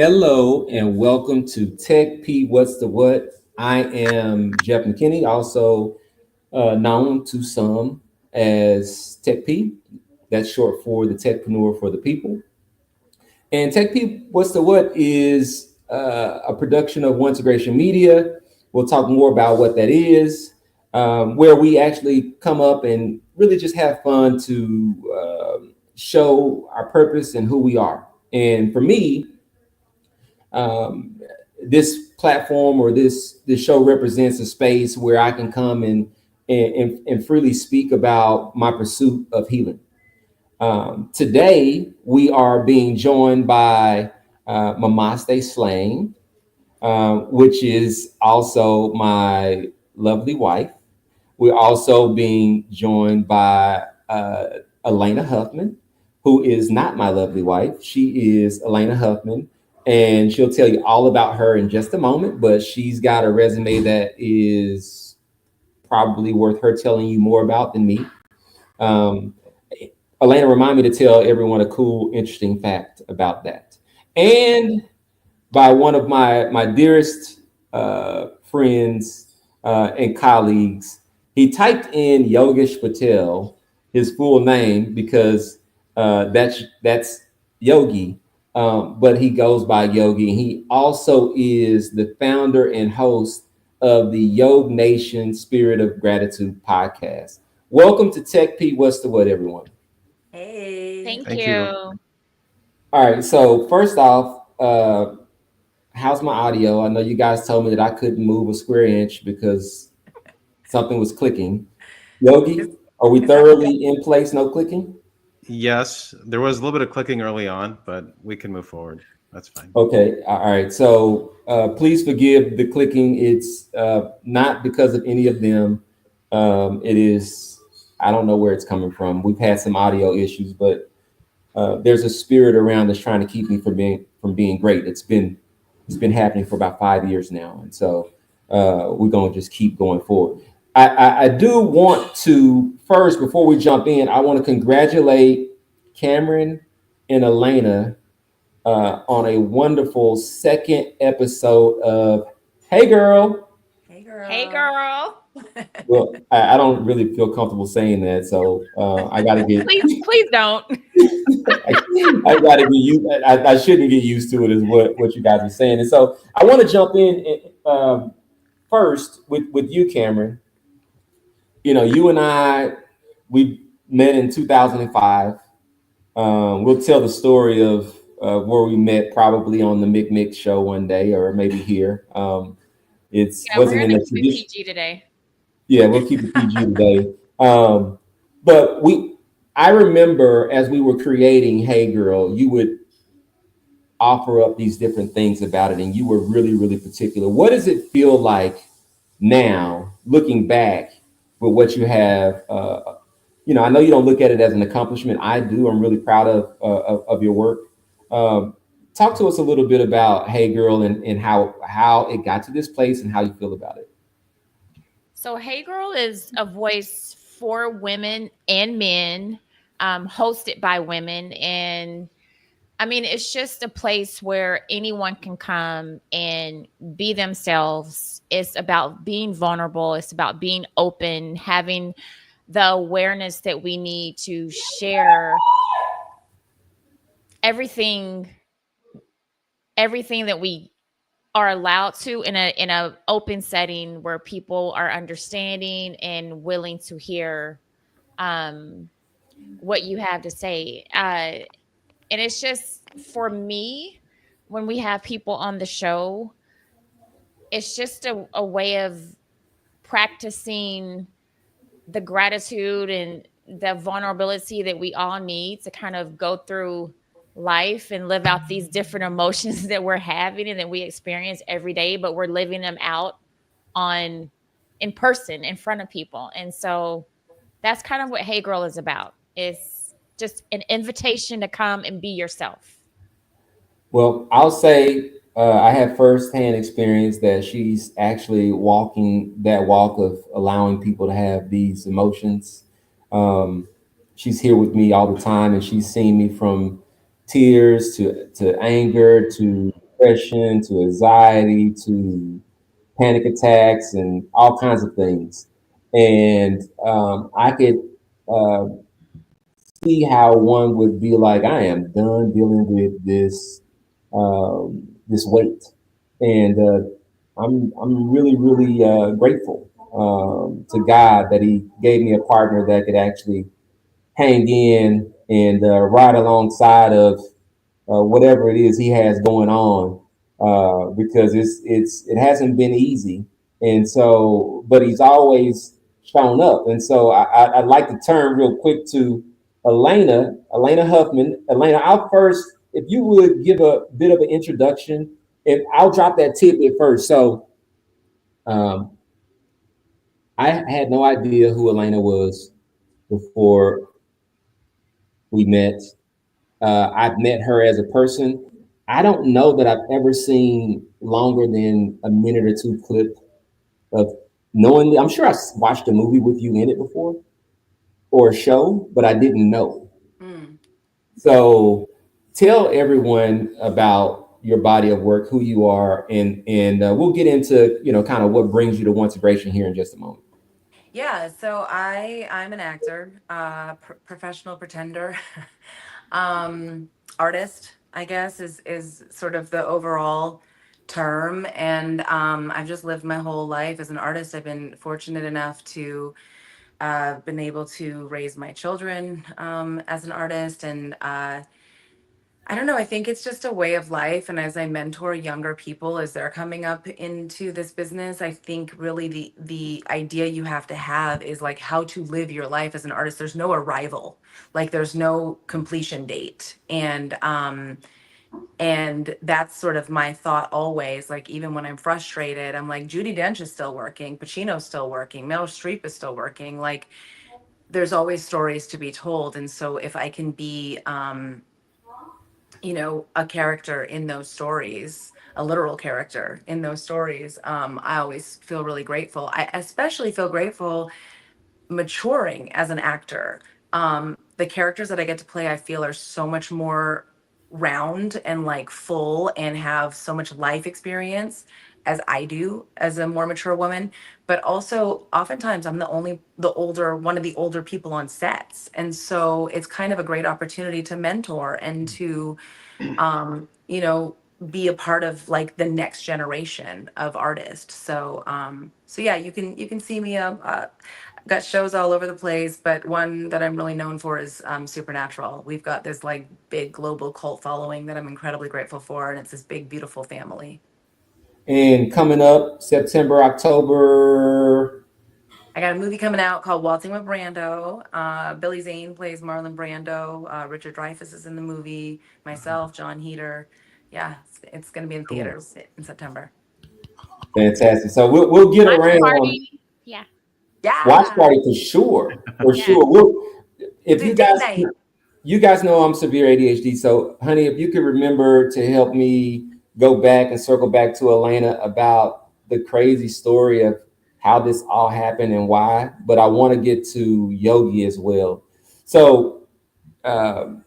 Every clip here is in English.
Hello and welcome to TechP. What's the What? I am Jeff McKinney, also known to some as TechP. That's short for the Techpreneur for the People. And TechP. What's the What is a production of One2Gration Media. We'll talk more about what that is, where we actually come up and really just have fun to show our purpose and who we are. And for me, um, this platform or this show represents a space where I can come and freely speak about my pursuit of healing. Today we are being joined by Mamaste Slang, which is also my lovely wife. We're also being joined by Alaina Huffman, who is not my lovely wife. She is Alaina Huffman, and she'll tell you all about her in just a moment. But she's got a resume that is probably worth her telling you more about than me. Um, Alaina, remind me to tell everyone a cool, interesting fact about that. And by one of my dearest friends and colleagues. He typed in Yogesh Patel, his full name, because that's Yogi, but he goes by Yogi. He also is the founder and host of the Yog Nation Spirit of Gratitude podcast. Welcome to Tech Pete. What's the what, everyone? Hey. Thank Thank you. you. All right. So first off, how's my audio? I know you guys told me that I couldn't move a square inch because something was clicking. Yogi, It's, are we it's all good. thoroughly in place? No clicking? Yes, there was a little bit of clicking early on, but we can move forward. That's fine. Okay. All right. So please forgive the clicking. It's not because of any of them. It is, I don't know where it's coming from. We've had some audio issues, but there's a spirit around that's trying to keep me from being great. It's been happening for about 5 years now, and so we're gonna just keep going forward. I do want to first, before we jump in, I want to congratulate Cameron and Alaina on a wonderful second episode of Hey Girl. Hey, Hey, girl. girl. Well, I don't really feel comfortable saying that, so I got to get Please don't. I gotta get used. I shouldn't get used to it, is what you guys are saying. And so I want to jump in first with you, Cameron. You know, you and I, we met in 2005. We'll tell the story of where we met, probably on the Mick Mick show one day, or maybe here. It's Yeah, we're wasn't in gonna the keep it tradition. PG today. Yeah, we'll keep it PG today. But I remember as we were creating Hey Girl, you would offer up these different things about it, and you were really, really particular. What does it feel like now, looking back with what you have? I know you don't look at it as an accomplishment. I do. I'm really proud of your work. Um, Talk to us a little bit about Hey Girl and how it got to this place and how you feel about it. So, Hey Girl is a voice for women and men, hosted by women. And I mean, it's just a place where anyone can come and be themselves. It's about being vulnerable, it's about being open, having the awareness that we need to share everything everything that we are allowed to in a open setting where people are understanding and willing to hear um what you have to say, and it's just for me, when we have people on the show, it's just a way of practicing the gratitude and the vulnerability that we all need to kind of go through life and live out these different emotions that we're having and that we experience every day, but we're living them out on in person in front of people. And so that's kind of what Hey Girl is about. It's just an invitation to come and be yourself. Well, I'll say I have firsthand experience that she's actually walking that walk of allowing people to have these emotions. Um, she's here with me all the time, and she's seen me from tears to anger to depression to anxiety to panic attacks and all kinds of things. And I could uh, see how one would be like, I am done dealing with this weight, and I'm really really grateful to God that He gave me a partner that could actually hang in and ride alongside of whatever it is he has going on, because it hasn't been easy, and so but he's always shown up, and so I'd like to turn real quick to Alaina Huffman. Alaina, I'll first, if you would give a bit of an introduction, and I'll drop that tidbit first. So um, I had no idea who Alaina was before we met. I've met her as a person. I don't know that I've ever seen longer than a minute or two clip of knowing. I'm sure I watched a movie with you in it before or a show, but I didn't know. Mm. So tell everyone about your body of work, who you are, and we'll get into kind of what brings you to One2Gration here in just a moment. Yeah, so I'm an actor, professional pretender, um, artist, I guess is sort of the overall term. And I've just lived my whole life as an artist. I've been fortunate enough to been able to raise my children as an artist, and I don't know. I think it's just a way of life. And as I mentor younger people as they're coming up into this business, I think really the idea you have to have is like how to live your life as an artist. There's no arrival, like there's no completion date. And that's sort of my thought always. Like even when I'm frustrated, I'm like, Judi Dench is still working, Pacino's still working, Meryl Streep is still working. Like there's always stories to be told. And so if I can be a character in those stories, a literal character in those stories, I always feel really grateful. I especially feel grateful maturing as an actor. The characters that I get to play, I feel are so much more round and like full and have so much life experience as I do as a more mature woman. But also, oftentimes, I'm one of the older people on sets. And so it's kind of a great opportunity to mentor and to um, you know, be a part of like the next generation of artists. So yeah, you can see me. Got shows all over the place, but one that I'm really known for is Supernatural. We've got this like big global cult following that I'm incredibly grateful for, and it's this big, beautiful family. And coming up September, October. I got a movie coming out called Waltzing with Brando. Billy Zane plays Marlon Brando. Richard Dreyfuss is in the movie. Myself, John Heater. Yeah, it's going to be in Cool. theaters in September. Fantastic. So we'll get Watch around. party. Yeah. Watch Yeah, party for sure, for Yeah. sure. If do date night. you guys know I'm severe ADHD, so honey, if you could remember to help me go back and circle back to Alaina about the crazy story of how this all happened and why, but I want to get to Yogi as well. So, um,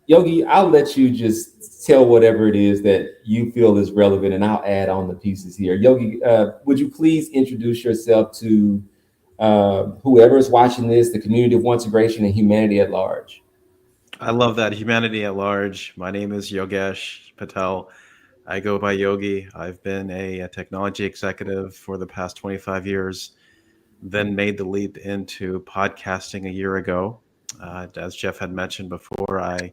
Yogi, I'll let you just tell whatever it is that you feel is relevant, and I'll add on the pieces here. Yogi, would you please introduce yourself to whoever is watching this, the community of One2Gration, and humanity at large? I love that. Humanity at large. My name is Yogesh Patel. I go by Yogi. I've been a technology executive for the past 25 years, then made the leap into podcasting a year ago. As Jeff had mentioned before, I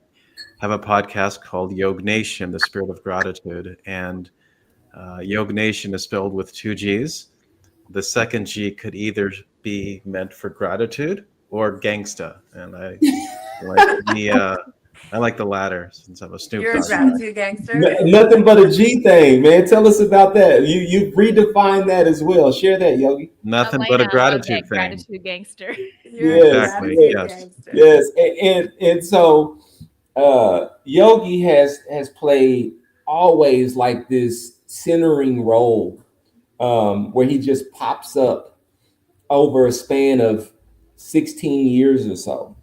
have a podcast called Yog Nation, the Spirit of Gratitude. And Yog Nation is spelled with two G's. The second G could either be meant for gratitude or gangsta. And like the I like the latter since I'm a Snoop You're a Dogg guy. gratitude gangster. Nothing but a G thing, man. Tell us about that. You redefined that as well. Share that, Yogi. Nothing but Elena, a I love that gratitude thing. gratitude gangster. You're a Yes, Exactly. yes, gratitude Yes. gangster. yes. And so Yogi has played always like this centering role, where he just pops up over a span of 16 years or so.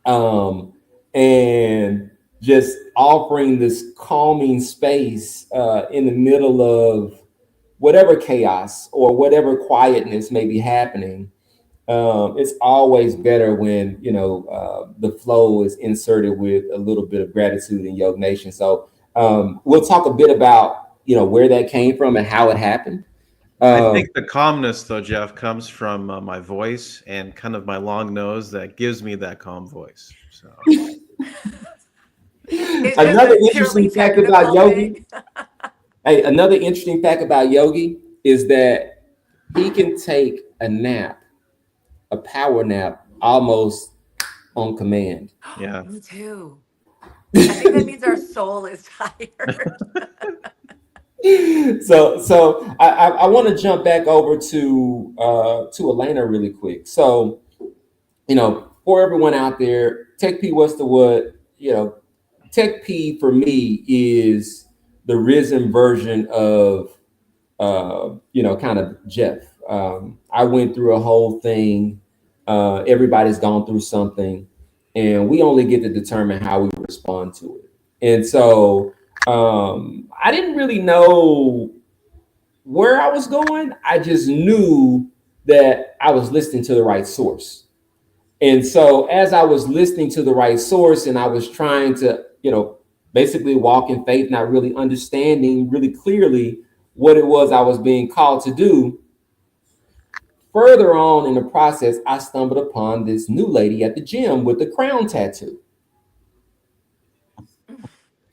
Um, and just offering this calming space in the middle of whatever chaos or whatever quietness may be happening. It's always better when the flow is inserted with a little bit of gratitude in Yoga Nation. So we'll talk a bit about where that came from and how it happened. I Um, think the calmness, though, Jeff, comes from my voice and kind of my long nose that gives me that calm voice. So It's just another a purely interesting fact about technical Yogi. thing. Hey, another interesting fact about Yogi is that he can take a nap, a power nap, almost on command. yeah, Me too. I think that means our soul is tired. So I want to jump back over to Alaina really quick. So for everyone out there, TechP what's the what? TechP for me is the risen version of kind of Jeff. I went through a whole thing. Everybody's gone through something, and we only get to determine how we respond to it. And so I didn't really know where I was going. I just knew that I was listening to the right source. And so as I was listening to the right source and I was trying to, basically walk in faith, not really understanding really clearly what it was I was being called to do, further on in the process, I stumbled upon this new lady at the gym with the crown tattoo.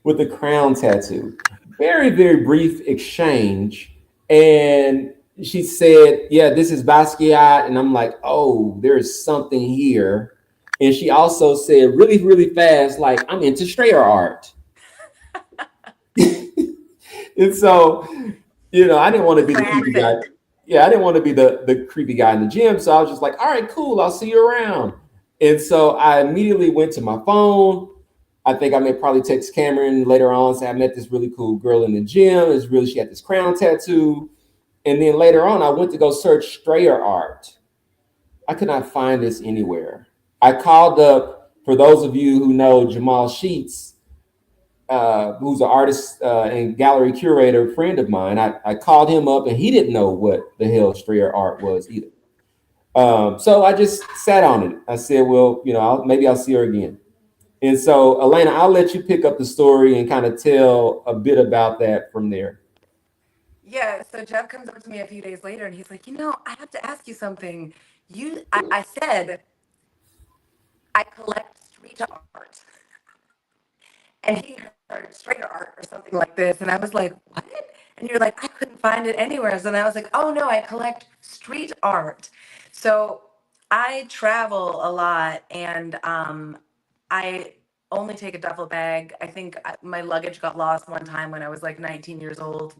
With the crown tattoo. Very, very brief exchange. And she said, "Yeah, this is Basquiat." And I'm like, "Oh, there is something here." And she also said, really, really fast, like, "I'm into strayer art." And so, I didn't want to be the creepy guy. Classic. Yeah, I didn't want to be the creepy guy in the gym. So I was just like, "All right, cool. I'll see you around." And so I immediately went to my phone. I think I may probably text Cameron later on, say I met this really cool girl in the gym. She had this crown tattoo. And then later on, I went to go search strayer art. I could not find this anywhere. I called up, for those of you who know Jamal Sheets, who's an artist and gallery curator friend of mine. I called him up and he didn't know what the hell strayer art was either. So I just sat on it. I said, well, maybe I'll see her again. And so, Alaina, I'll let you pick up the story and kind of tell a bit about that from there. Yeah, so Jeff comes up to me a few days later and he's like, I have to ask you something. I said, I collect street art. And he heard street art or something like this. And I was like, what? And you're like, I couldn't find it anywhere. And I was like, oh no, I collect street art. So I travel a lot and I only take a duffel bag. I think my luggage got lost one time when I was like 19 years old,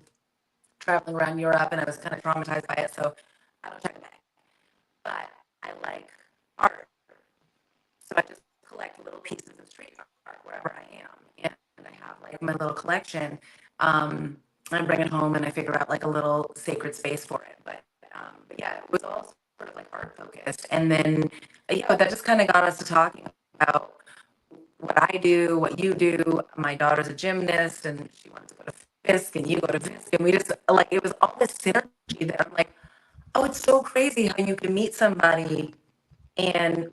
traveling around Europe, and I was kind of traumatized by it. So I don't check a bag. But I like art. So I just collect little pieces of street art wherever I am. And I have like my little collection. I bring it home and I figure out like a little sacred space for it. But yeah, it was all sort of like art focused. And then, that just kind of got us to talking about what I do, what you do. My daughter's a gymnast and she wanted to go to Fisk and you go to Fisk. And we just like, it was all this synergy that I'm like, oh, it's so crazy how you can meet somebody and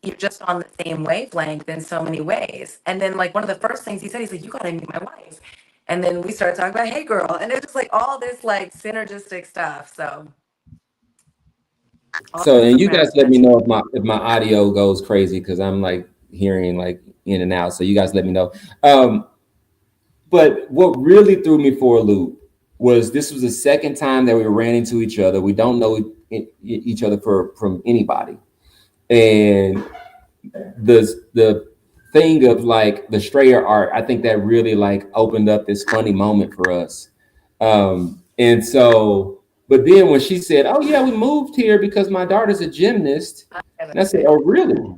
you're just on the same wavelength in so many ways. And then like one of the first things he said, he's like, you gotta meet my wife. And then we started talking about Hey Girl. And it's just like all this like synergistic stuff. So all So, kinds and of you guys let me manifestation. know if my audio goes crazy because I'm like hearing like in and out. So you guys let me know. But what really threw me for a loop was this was the second time that we ran into each other. We don't know each other from anybody, and the thing of like the strayer art, I think that really like opened up this funny moment for us. And so, but then when she said, "Oh yeah, we moved here because my daughter's a gymnast," and I said, "Oh really?"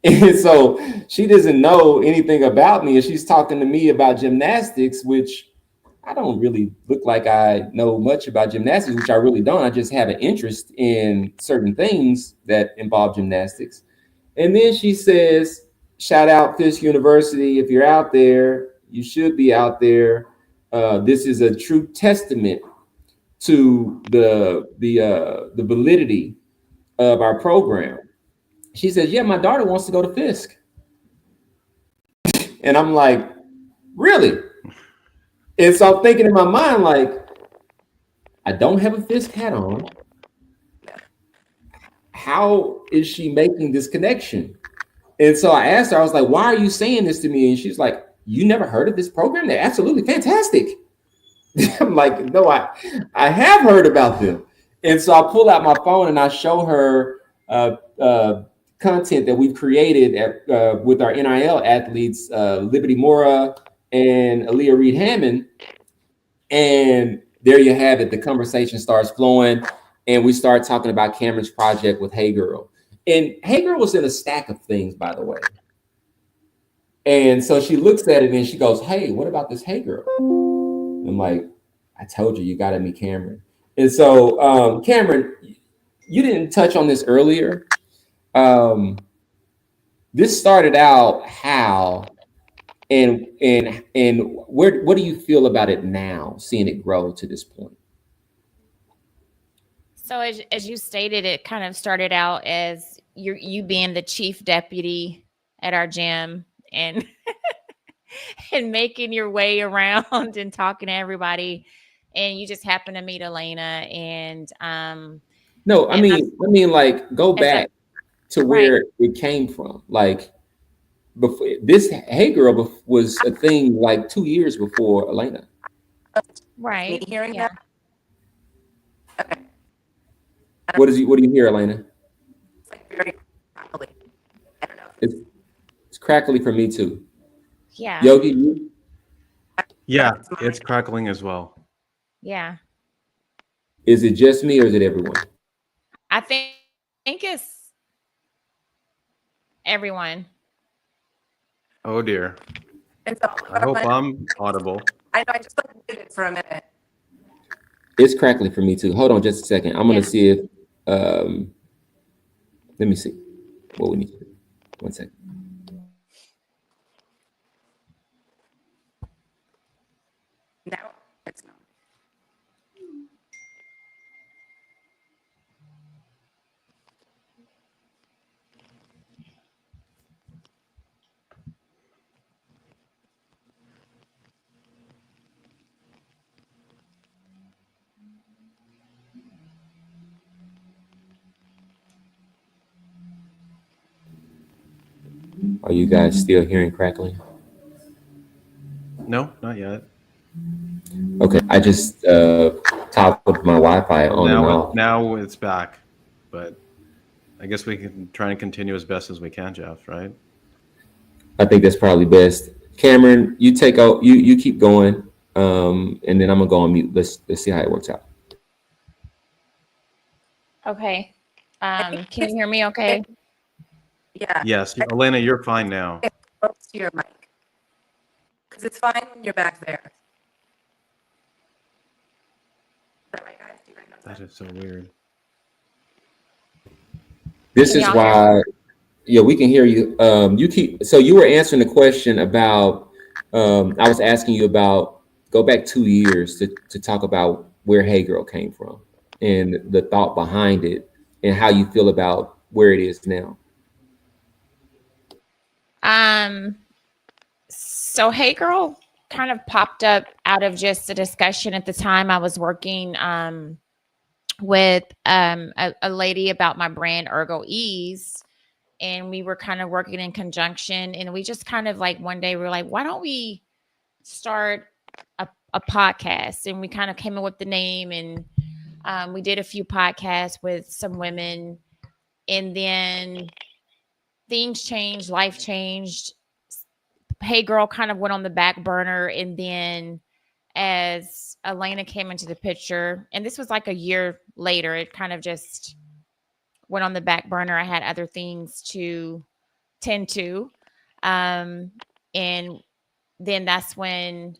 And so she doesn't know anything about me, and she's talking to me about gymnastics, which I don't really look like I know much about gymnastics, which I really don't. I just have an interest in certain things that involve gymnastics. And then she says, shout out Fisk University. If you're out there, you should be out there. This is a true testament to the validity of our program. She says, "Yeah, my daughter wants to go to Fisk," and I'm like, "Really?" And so I'm thinking in my mind, like, I don't have a Fisk hat on. How is she making this connection? And so I asked her, I was like, "Why are you saying this to me?" And she's like, "You never heard of this program? They're absolutely fantastic." I'm like, "No, I have heard about them." And so I pull out my phone and I show her content that we've created with our NIL athletes, Liberty Mora and Aaliyah Reed Hammond. And there you have it. The conversation starts flowing, and we start talking about Cameron's project with Hey Girl. And Hey Girl was in a stack of things, by the way. And so she looks at it and she goes, "Hey, what about this Hey Girl?" I'm like, "I told you, you got to meet Cameron." And so, Cameron, you didn't touch on this earlier. Um, this started out how, and where? What do you feel about it now, seeing it grow to this point? So as you stated, it kind of started out as you being the chief deputy at our gym and and making your way around and talking to everybody, and you just happened to meet Alaina, No, and like go as a back to right, where it came from. Like before, this Hey Girl was a thing like 2 years before Alaina. Me right, hearing yeah. that? Okay. What do you hear, Alaina? It's like very crackly. I don't know. It's it's crackly for me too. Yeah, Yogi, you, Yeah, It's mine. it's crackling as well. yeah. is it just me or is it everyone? I think it's everyone. Oh dear. And so I hope I'm audible. I know I just like waited for a minute. It's crackly for me too. Hold on just a second. I'm gonna Yeah. see if let me see what we need to do. One second. Now it's not. Are you guys still hearing crackling? No, not yet. Okay, I just toggled my Wi-Fi Well, on and off. now it's back, but I guess we can try and continue as best as we can, Jeff. Right? I think that's probably best. Cameron, you take out. You keep going, and then I'm gonna go on mute. Let's see how it works out. Okay. I think Can you hear me okay? yeah. Yes, I Elena, you're fine now. think it's close to your mic because it's fine when you're back there. Is that right, guys? Do you guys know That that? is so weird. This Can is y'all hear me? why. Yeah, we can hear you. You keep. So you were answering the question about. I was asking you about. Go back 2 years to talk about where Hey Girl came from and the thought behind it and how you feel about where it is now. Um, so Hey Girl kind of popped up out of just a discussion at the time. I was working with a lady about my brand Ergo Ease, and we were kind of working in conjunction, and we just kind of like one day we were like, why don't we start a podcast? And we kind of came up with the name, and we did a few podcasts with some women, and then things changed, life changed. Hey Girl kind of went on the back burner, and then as Alaina came into the picture, and this was like a year later, it kind of just went on the back burner. I had other things to tend to. Um, and then that's when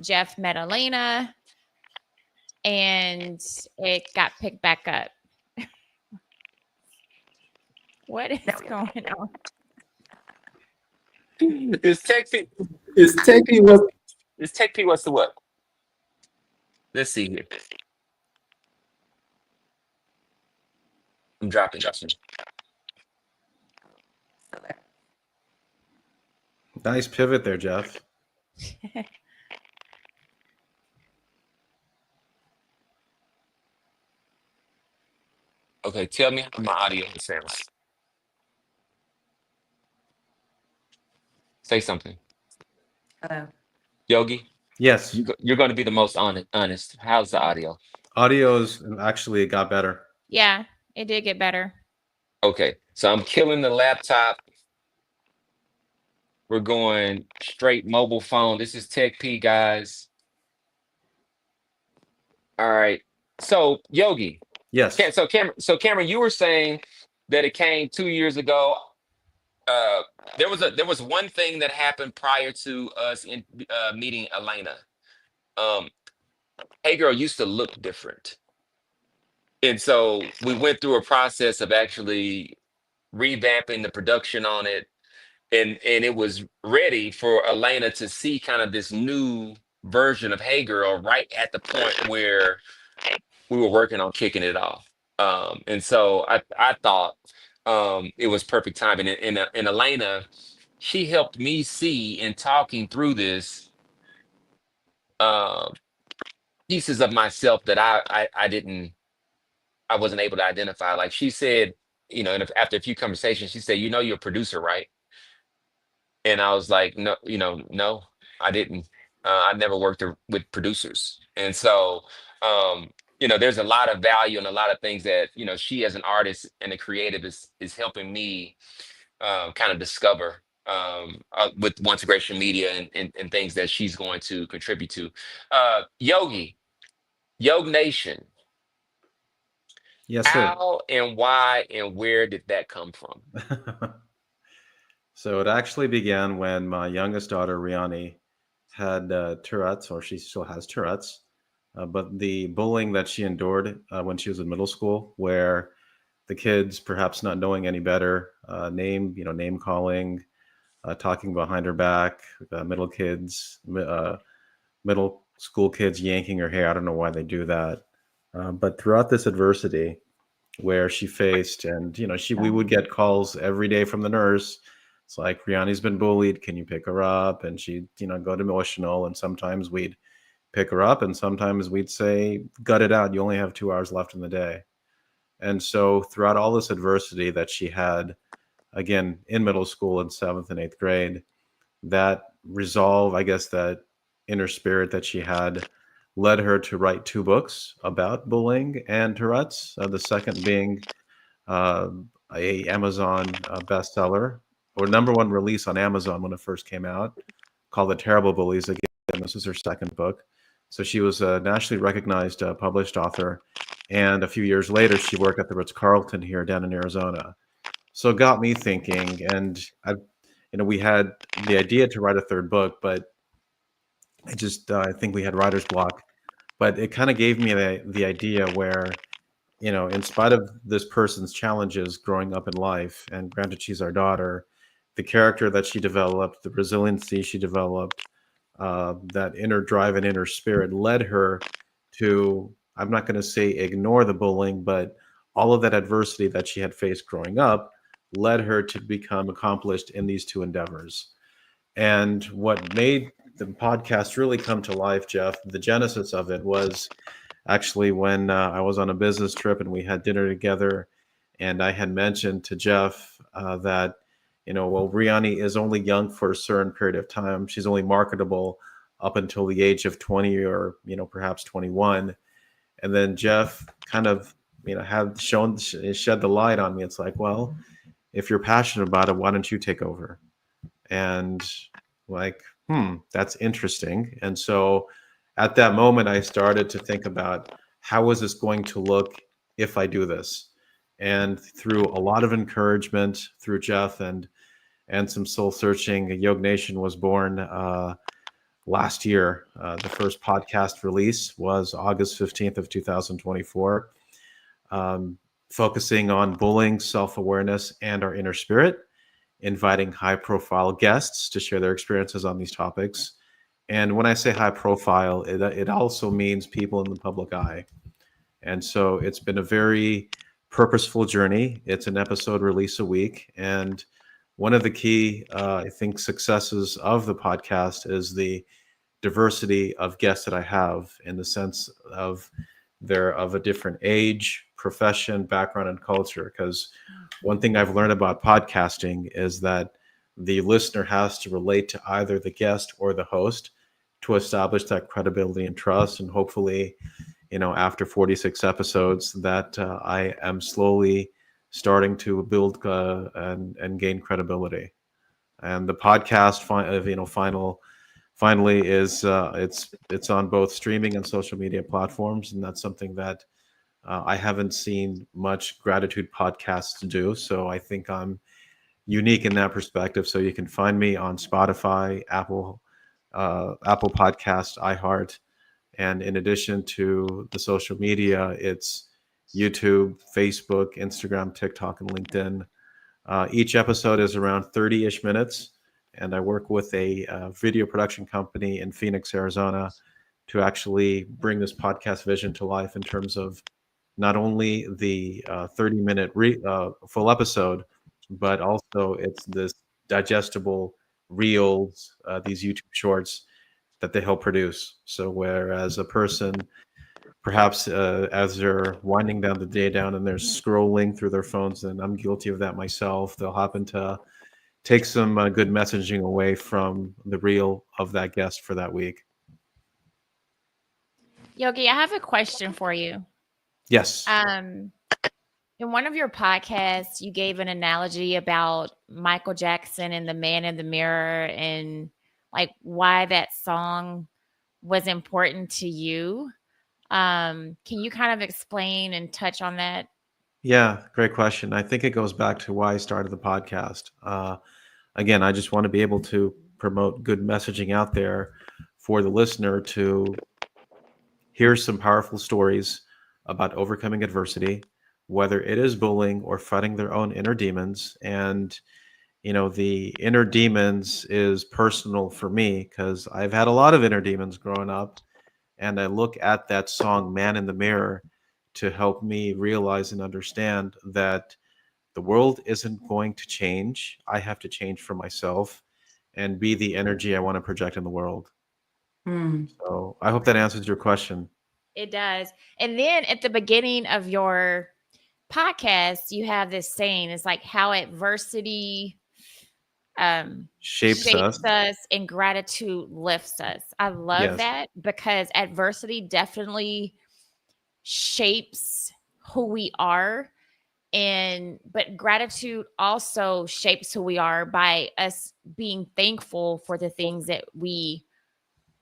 Jeff met Alaina, and it got picked back up. What is Now we going on? Is TechP is TechP what is TechP what's the what? Let's see here. I'm dropping. Nice pivot there, Jeff. Okay, tell me how my audio sounds. Say something. Hello. Yogi, Yes, you're going to be the most honest. How's the audio? audio's actually got better. Yeah, it did get better. Okay, so I'm killing the laptop. We're going straight mobile phone. This is Tech P, guys. All right. So Yogi, Yes, Cameron, you were saying that it came 2 years ago. Uh, there was one thing that happened prior to us meeting Alaina. Um, Hey Girl used to look different, and so we went through a process of actually revamping the production on it, and it was ready for Elena to see kind of this new version of Hey Girl right at the point where we were working on kicking it off. And so I thought it was perfect timing. And Elena, she helped me see in talking through this um, pieces of myself that I wasn't able to identify. Like she said, after a few conversations, she said, "You're a producer, right?" And I was like, no, no, I didn't. I never worked with producers. And so, um, there's a lot of value and a lot of things that, she as an artist and a creative is helping me kind of discover with Once Gration Media and things that she's going to contribute to. Yogi Nation, yes, sir. how and why and where did that come from? So it actually began when my youngest daughter, Riani, had Tourette's, or she still has Tourette's. But the bullying that she endured when she was in middle school, where the kids, perhaps not knowing any better, name calling, talking behind her back, middle school kids yanking her hair. I don't know why they do that. But throughout this adversity, where she faced, and we would get calls every day from the nurse. It's like, Rihanna's been bullied, can you pick her up? And she'd go to emotional, and sometimes we'd pick her up, and sometimes we'd say, gut it out, you only have 2 hours left in the day. And so throughout all this adversity that she had, again in middle school in 7th and 8th grade, that resolve, I guess, that inner spirit that she had, led her to write 2 books about bullying and Tourette's. The second being uh, a Amazon bestseller, or #1 release on Amazon when it first came out, called The Terrible Bullies. Again, this is her second book. So she was a nationally recognized published author. And a few years later, she worked at the Ritz-Carlton here down in Arizona. So it got me thinking, and we had the idea to write a third book, but I think we had writer's block. But it kind of gave me the idea where, in spite of this person's challenges growing up in life, and granted she's our daughter, the character that she developed, the resiliency she developed, that inner drive and inner spirit led her to, I'm not going to say ignore the bullying, but all of that adversity that she had faced growing up led her to become accomplished in these 2 endeavors. And what made the podcast really come to life, Jeff, the genesis of it was actually when I was on a business trip and we had dinner together. And I had mentioned to Jeff that, well, Riani is only young for a certain period of time. She's only marketable up until the age of 20, or, perhaps 21. And then Jeff kind of, had shed the light on me. It's like, well, if you're passionate about it, why don't you take over? And like, that's interesting. And so at that moment, I started to think about, how is this going to look if I do this? And through a lot of encouragement through Jeff and some soul searching, Yogi Nation was born last year. The first podcast release was August 15th of 2024, focusing on bullying, self-awareness, and our inner spirit. inviting high profile guests to share their experiences on these topics. And when I say high profile, it also means people in the public eye. And so it's been a very purposeful journey. It's an episode release a week. And one of the key, I think, successes of the podcast is the diversity of guests that I have, in the sense of they're of a different age, profession, background, and culture. Because one thing I've learned about podcasting is that the listener has to relate to either the guest or the host to establish that credibility and trust. And hopefully, after 46 episodes, that I am slowly starting to build and gain credibility. And the podcast, finally is it's on both streaming and social media platforms, and that's something that I haven't seen much gratitude podcasts do. So I think I'm unique in that perspective. So you can find me on Spotify, Apple Podcast, iHeart, and in addition to the social media, it's YouTube, Facebook, Instagram, TikTok, and LinkedIn. Each episode is around 30-ish minutes, and I work with a video production company in Phoenix, Arizona, to actually bring this podcast vision to life in terms of not only the 30-minute full episode, but also it's this digestible reels, these YouTube shorts that they help produce. So whereas a person, perhaps as they're winding down the day down and they're scrolling through their phones, and I'm guilty of that myself, they'll happen to take some good messaging away from the reel of that guest for that week. Yogi, I have a question for you. Yes. In one of your podcasts, you gave an analogy about Michael Jackson and the Man in the Mirror, and like why that song was important to you. Can you kind of explain and touch on that? Yeah, great question. I think it goes back to why I started the podcast. Again, I just want to be able to promote good messaging out there for the listener to hear some powerful stories about overcoming adversity, whether it is bullying or fighting their own inner demons. And the inner demons is personal for me because I've had a lot of inner demons growing up. And I look at that song, Man in the Mirror, to help me realize and understand that the world isn't going to change. I have to change for myself and be the energy I want to project in the world. Mm. So I hope that answers your question. It does. And then at the beginning of your podcast, you have this saying, it's like how adversity Shapes us. shapes us and gratitude lifts us. I love Yes. that because adversity definitely shapes who we are, but gratitude also shapes who we are by us being thankful for the things that we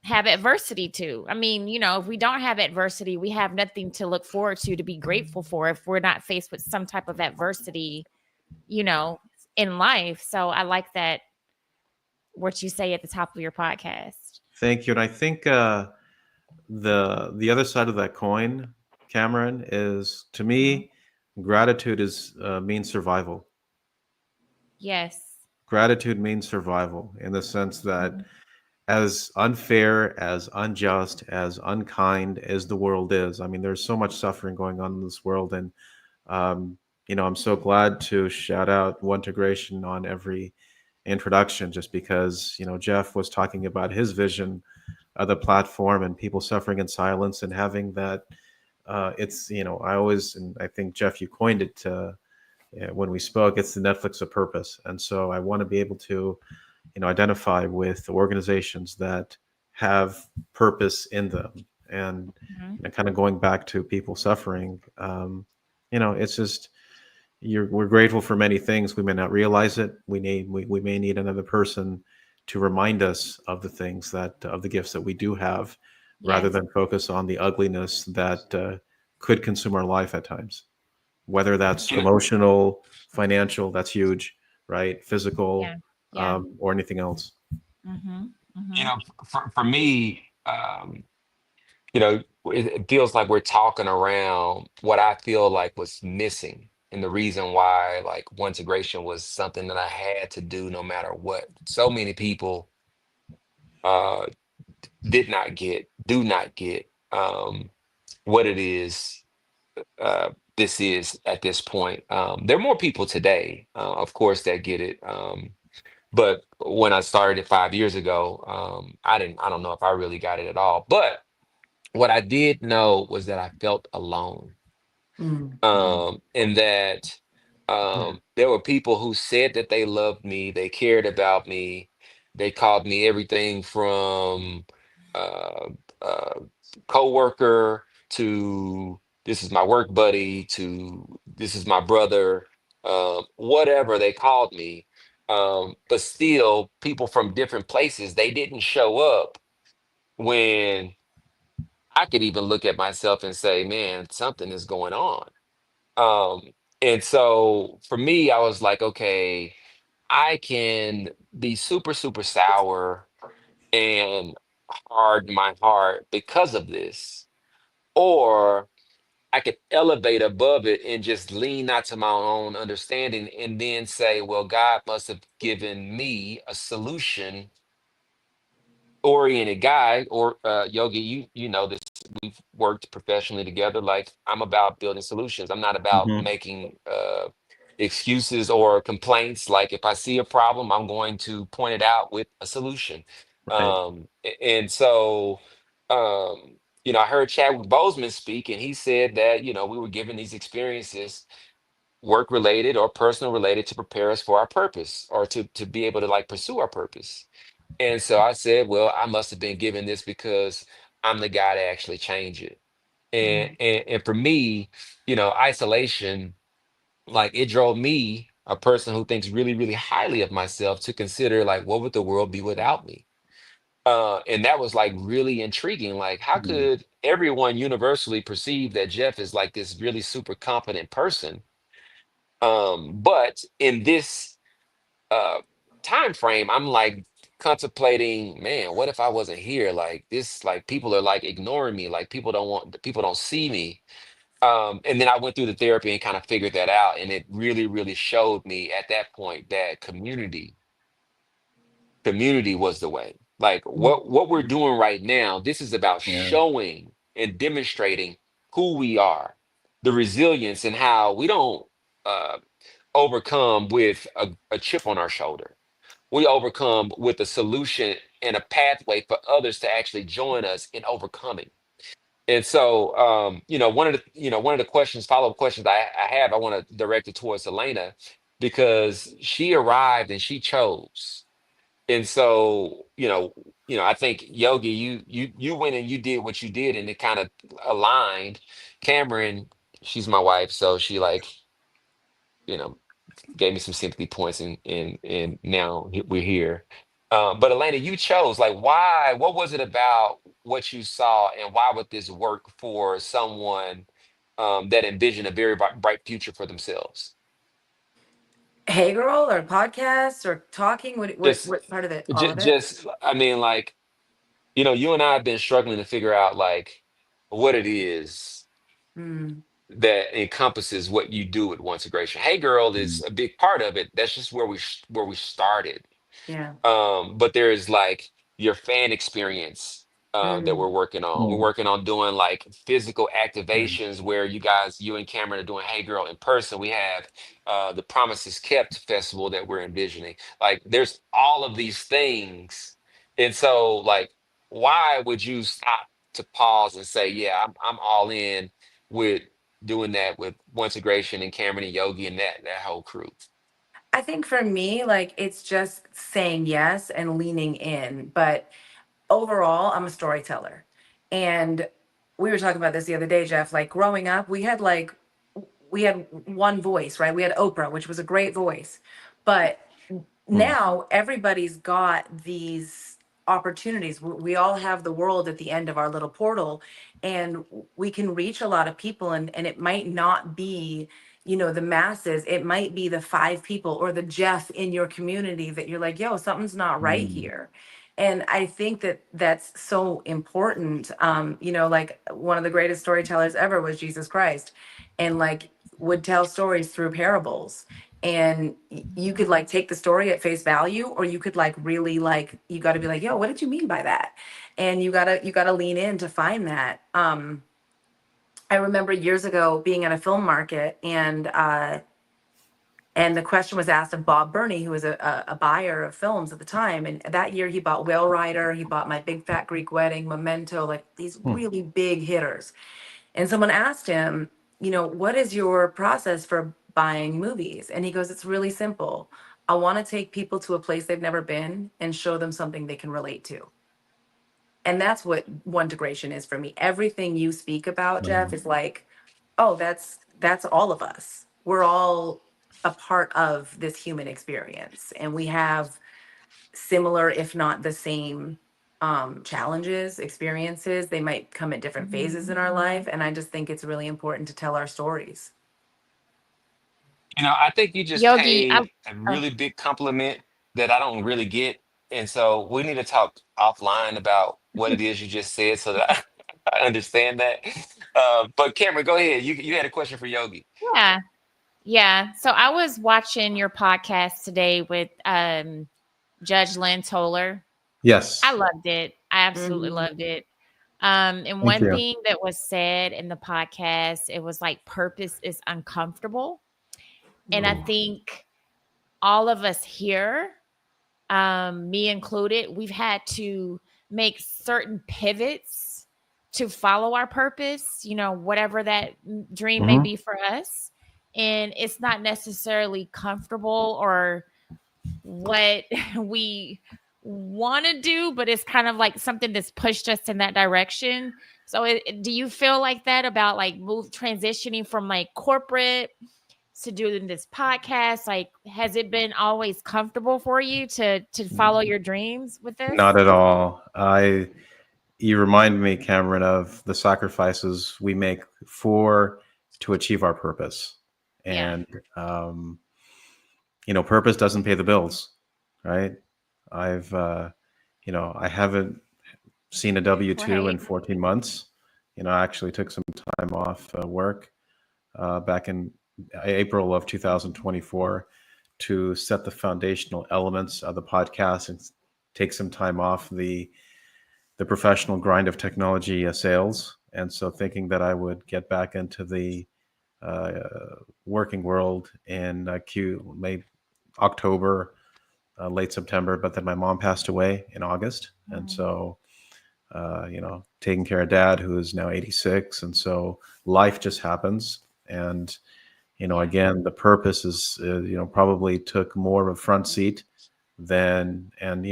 have adversity to. I mean, if we don't have adversity, we have nothing to look forward to be grateful for if we're not faced with some type of adversity, in life. So I like that, what you say at the top of your podcast. Thank you. And I think the other side of that coin, Cameron, is, to me, gratitude is means survival. Yes. Gratitude means survival in the sense that, as unfair, as unjust, as unkind as the world is, I mean, there's so much suffering going on in this world. And, I'm so glad to shout out One2Gration on every introduction, just because, Jeff was talking about his vision of the platform and people suffering in silence, and having that, and I think, Jeff, you coined it when we spoke, it's the Netflix of purpose. And so I want to be able to identify with organizations that have purpose in them. And kind of going back to people suffering, it's just, we're grateful for many things. We may not realize it. We may need another person to remind us of the things of the gifts that we do have, rather Yes. than focus on the ugliness that could consume our life at times, whether that's emotional, financial, that's huge, right? Physical, Yeah. Yeah. or anything else. Mm-hmm. You Mm-hmm. know, for me, it feels like we're talking around what I feel like was missing and the reason why like one integration was something that I had to do no matter what. So many people uh did not get, do not get what it is this is at this point. There are more people today, of course, that get it. But when I started it 5 years ago, I don't know if I really got it at all. But what I did know was that I felt alone, Mm. and that there were people who said that they loved me, they cared about me, they called me everything from uh, uh, coworker to this is my work buddy to this is my brother, whatever they called me. But still, people from different places, they didn't show up when I could even look at myself and say, man, something is going on. Um, and so for me, I was like, okay, I can be super, super sour and hard in my heart because of this, or I could elevate above it and just lean not to my own understanding and then say, well, God must have given me a solution oriented guy. Or Yogi, you know this, we've worked professionally together. Like, I'm about building solutions, I'm not about Hmm. making excuses or complaints. Like, if I see a problem, I'm going to point it out with a solution. Right. And so I heard Chadwick Boseman speak, and he said that we were given these experiences, work related or personal related, to prepare us for our purpose, or to be able to like pursue our purpose. And so I said, well, I must have been given this because I'm the guy to actually change it. And Mm. and for me, isolation, like, it drove me, a person who thinks really, really highly of myself, to consider like, what would the world be without me? And that was like really intriguing. Like, how Mm. could everyone universally perceive that Jeff is like this really super competent person? But in this uh time frame, I'm like contemplating, man, what if I wasn't here? Like, this, like, people are like ignoring me, like, people don't see me. And then I went through the therapy and kind of figured that out, and it really, really showed me at that point that community was the way. Like, Mm. what we're doing right now, this is about Yeah. showing and demonstrating who we are, the resilience, and how we don't uh overcome with a chip on our shoulder. We overcome with a solution and a pathway for others to actually join us in overcoming. And so, one of the questions, follow-up questions I have, I want to direct it towards Elena, because she arrived and she chose. And so, I think, Yogi, you went and you did what you did, and it kind of aligned. Cameron, she's my wife, so she, like, you know, gave me some sympathy points, and now we're here. But Elena, you chose, like, why? What was it about what you saw, and why would this work for someone that envisioned a very bright future for themselves? Hey girl, or podcasts, or talking? Just, What part of it? All of it? just, I mean, like, you and I have been struggling to figure out like what it is Mm. that encompasses what you do at Once Integration. Hey Girl is Mm. a big part of it. That's just where we started. Yeah. But there is like your fan experience that Mm. we're working on. We're Mm. working on doing like physical Mm. activations where you and Cameron are doing Hey Girl in person. We have the Promises Kept festival that we're envisioning. Like, there's all of these things. And so, like, why would you stop to pause and say, yeah, I'm all in with doing that with One Integration and Cameron and Yogi and that whole crew? I think for me, like, it's just saying yes and leaning in. But overall, I'm a storyteller. And we were talking about this the other day, Jeff. Like, growing up, we had one voice, right? We had Oprah, which was a great voice. But Mm. now everybody's got these opportunities. We all have the world at the end of our little portal, and we can reach a lot of people. And it might not be, the masses. It might be the five people or the Jeff in your community that you're like, yo, something's not right Mm. here. And I think that that's so important. Like, one of the greatest storytellers ever was Jesus Christ. And like, would tell stories through parables. And you could like take the story at face value, or you could like really like, you got to be like, yo, what did you mean by that? And you got to lean in to find that. I remember years ago being at a film market, and the question was asked of Bob Burney, who was a buyer of films at the time. And that year he bought Whale Rider, he bought My Big Fat Greek Wedding, Memento, like these Hmm. really big hitters. And someone asked him, what is your process for buying movies? And he goes, it's really simple. I want to take people to a place they've never been and show them something they can relate to. And that's what One2Gration is for me. Everything you speak about, Jeff, is like, oh, that's all of us. We're all a part of this human experience, and we have similar, if not the same, challenges, experiences. They might come at different phases in our life, and I just think it's really important to tell our stories. I think you just Yogi, paid a oh, really big compliment that I don't really get. And so we need to talk offline about what it is you just said so that I understand that. But Cameron, go ahead. You had a question for Yogi. yeah. Yeah. So I was watching your podcast today with Judge Lynn Toller. I Yes. loved it. I absolutely Mhm. loved it. And Thank one you. thing that was said in the podcast, it was like purpose is uncomfortable. And I Ooh. think all of us here, me included, we've had to make certain pivots to follow our purpose, whatever that dream may Mhm. be for us. And it's not necessarily comfortable or what we want to do, but it's kind of like something that's pushed us in that direction. So, do you feel like that about like transitioning from like corporate to doing this podcast? Like, has it been always comfortable for you to follow your dreams with this? Not at all. You remind me, Cameron, of the sacrifices we make for to achieve our purpose. Yeah. And um, purpose doesn't pay the bills, right? I've I haven't seen a W-2 Right. in 14 months. I actually took some time off work back in April of 2024 to set the foundational elements of the podcast and take some time off the professional grind of technology sales. And so thinking that I would get back into the uh, working world in late October, late September, but then my mom passed away in August. And Mm. so, taking care of dad, who is now 86. And so life just happens. And, Yeah. again, the purpose is, probably took more of a front seat than, and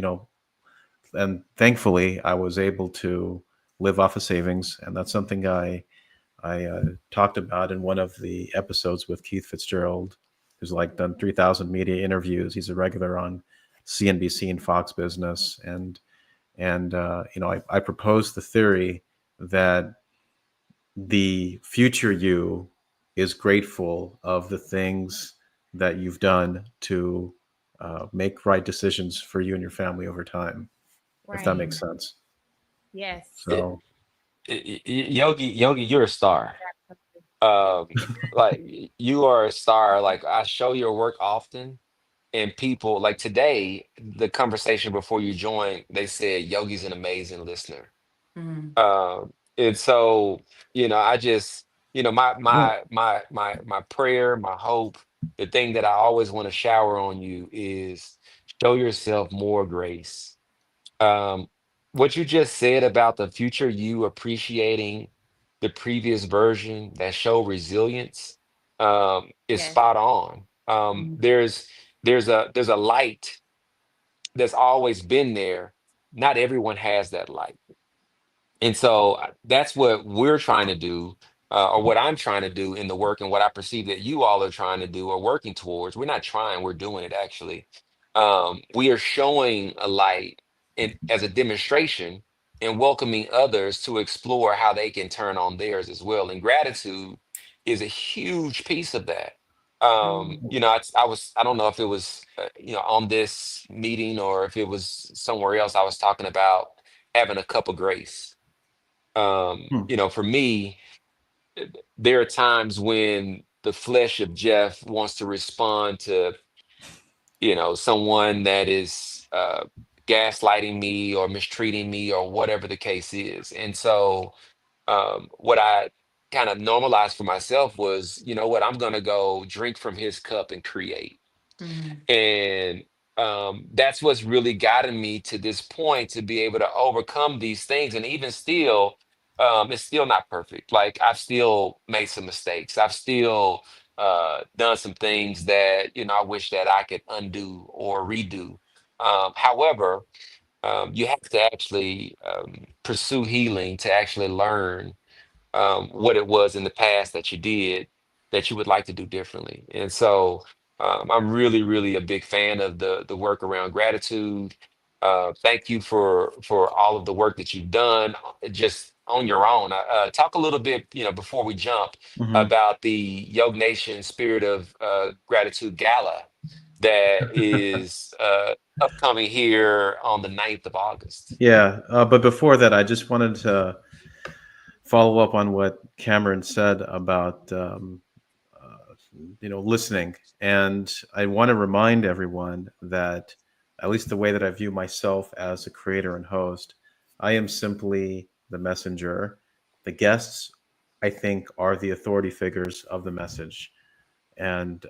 thankfully I was able to live off of savings. And that's something I talked about in one of the episodes with Keith Fitzgerald, who's like done 3,000 media interviews. He's a regular on CNBC and Fox Business, and I proposed the theory that the future you is grateful of the things that you've done to make right decisions for you and your family over time, if that Right. makes sense. Yes. Y- So, Yogi, you're a star. Um, like you are a star. Like I show your work often, and people like today, the conversation before you joined, they said Yogi's an amazing listener. Mhm. And so, I just, my well, my my my my prayer, my hope, the thing that I always want to shower on you is show yourself more grace. Um, what you just said about the future you appreciating the previous version that show resilience is Yes. spot on. Mhm. There's a light that's always been there. Not everyone has that light. And so that's what we're trying to do, or what I'm trying to do in the work, and what I perceive that you all are trying to do or working towards. We're not trying, we're doing it actually. We are showing a light as a demonstration and welcoming others to explore how they can turn on theirs as well. And gratitude is a huge piece of that. Mhm. I don't know if it was, on this meeting or if it was somewhere else. I was talking about having a cup of grace. hmm, For me, there are times when the flesh of Jeff wants to respond to, someone that is gaslighting me or mistreating me or whatever the case is. And so what I kind of normalized for myself was, you know what, I'm going to go drink from his cup and create. Mm. And that's what's really gotten me to this point to be able to overcome these things. And even still, it's still not perfect. Like I've still made some mistakes. I've still done some things that, I wish that I could undo or redo. However, you have to actually pursue healing to actually learn what it was in the past that you did that you would like to do differently. And so I'm really, really a big fan of the work around gratitude. Thank you for all of the work that you've done just on your own. Talk a little bit, before we jump Mhm. about the Yoga Nation Spirit of Gratitude Gala that is upcoming here on the 9th of August. Yeah, but before that, I just wanted to follow up on what Cameron said about listening, and I want to remind everyone that at least the way that I view myself as a creator and host, I am simply the messenger. The guests, I think, are the authority figures of the message, and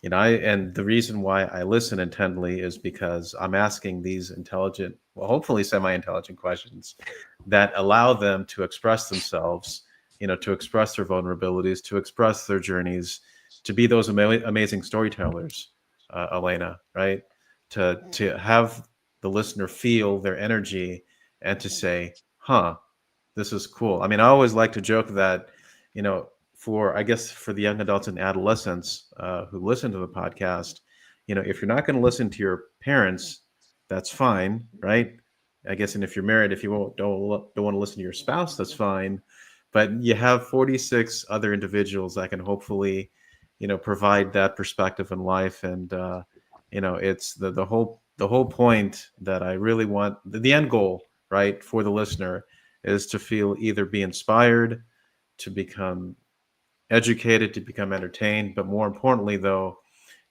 and the reason why I listen intently is because I'm asking these intelligent, well, hopefully semi-intelligent questions that allow them to express themselves, to express their vulnerabilities, to express their journeys, to be those amazing storytellers, Alaina, right? To have the listener feel their energy and to say, huh, this is cool. I mean, I always like to joke that, for I guess for the young adults and adolescents who listen to the podcast, if you're not going to listen to your parents, that's fine, right? I guess, and if you're married, if you don't want to listen to your spouse, that's fine. But you have 46 other individuals that can hopefully, provide that perspective in life, and it's the whole point that I really want, the end goal, right, for the listener is to feel either be inspired, to become educated, to become entertained, but more importantly, though,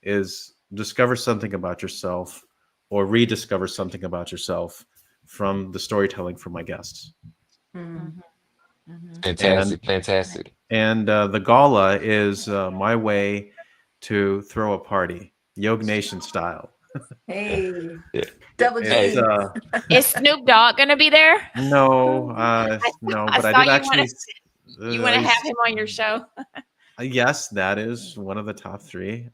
is discover something about yourself or rediscover something about yourself from the storytelling from my guests. Mm. Mhm. Mhm. And Fantastic, fantastic. the gala is my way to throw a party, Yoga Nation style. Hey, Yeah. double It's Hey, G. Is Snoop Dogg gonna be there? no, no, I but I saw did you want actually. to you want to I have him on your show. Yes, that is one of the top three